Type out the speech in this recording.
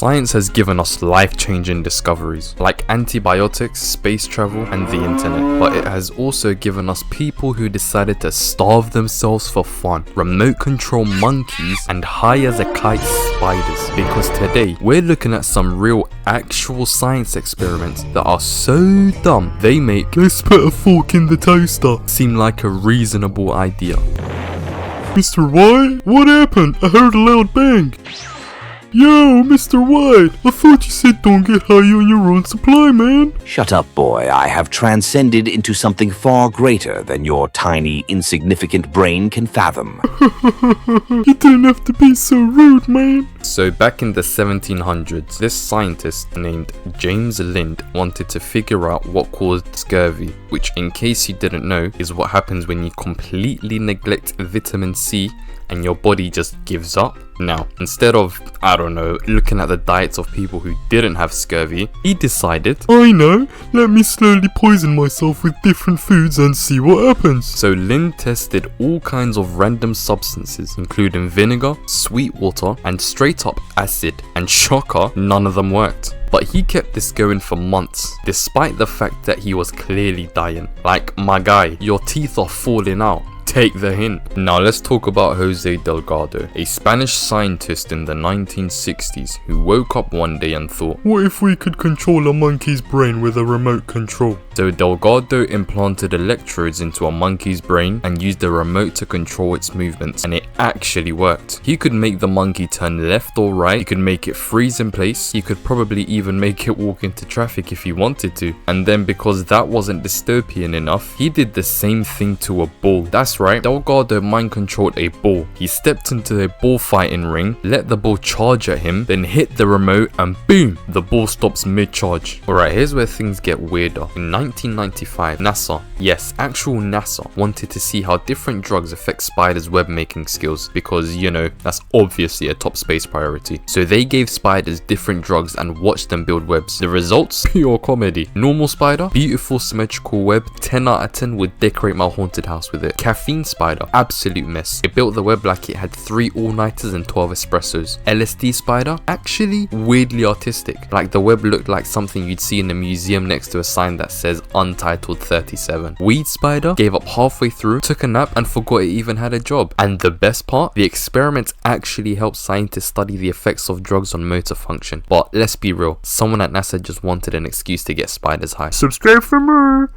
Science has given us life-changing discoveries, like antibiotics, space travel, and the internet. But it has also given us people who decided to starve themselves for fun, remote control monkeys, and high as a kite spiders. Because today, we're looking at some real actual science experiments that are so dumb, they make "let's put a fork in the toaster" seem like a reasonable idea. Mr. White, what happened? I heard a loud bang. Yo, Mr. White, I thought you said don't get high on your own supply, man. Shut up, boy. I have transcended into something far greater than your tiny, insignificant brain can fathom. You didn't have to be so rude, man. So back in the 1700s, this scientist named James Lind wanted to figure out what caused scurvy, which, in case you didn't know, is what happens when you completely neglect vitamin C and your body just gives up. Now, instead of, I don't know, looking at the diets of people who didn't have scurvy, he decided, I know, let me slowly poison myself with different foods and see what happens. So Lind tested all kinds of random substances, including vinegar, sweet water, and straight up acid, and shocker, none of them worked. But he kept this going for months, despite the fact that he was clearly dying. Like, my guy, your teeth are falling out. Take the hint. Now let's talk about Jose Delgado, a Spanish scientist in the 1960s who woke up one day and thought, what if we could control a monkey's brain with a remote control? So Delgado implanted electrodes into a monkey's brain and used a remote to control its movements, and it actually worked. He could make the monkey turn left or right, he could make it freeze in place, he could probably even make it walk into traffic if he wanted to. And then, because that wasn't dystopian enough, he did the same thing to a bull. That's right, Delgado mind controlled a bull. He stepped into a bullfighting ring, let the bull charge at him, then hit the remote and boom, the bull stops mid-charge. Alright, here's where things get weirder. In 1995, NASA, yes, actual NASA, wanted to see how different drugs affect spiders' web making skills because, you know, that's obviously a top space priority. So they gave spiders different drugs and watched them build webs. The results? Pure comedy. Normal spider, beautiful symmetrical web, 10 out of 10 would decorate my haunted house with it. Caffeine spider, absolute mess. It built the web like it had 3 all-nighters and 12 espressos. LSD spider, actually weirdly artistic. Like the web looked like something you'd see in a museum next to a sign that says Untitled 37. Weed spider gave up halfway through, took a nap and forgot it even had a job. And the best part, the experiments actually helped scientists study the effects of drugs on motor function. But let's be real, someone at NASA just wanted an excuse to get spiders high. Subscribe for more.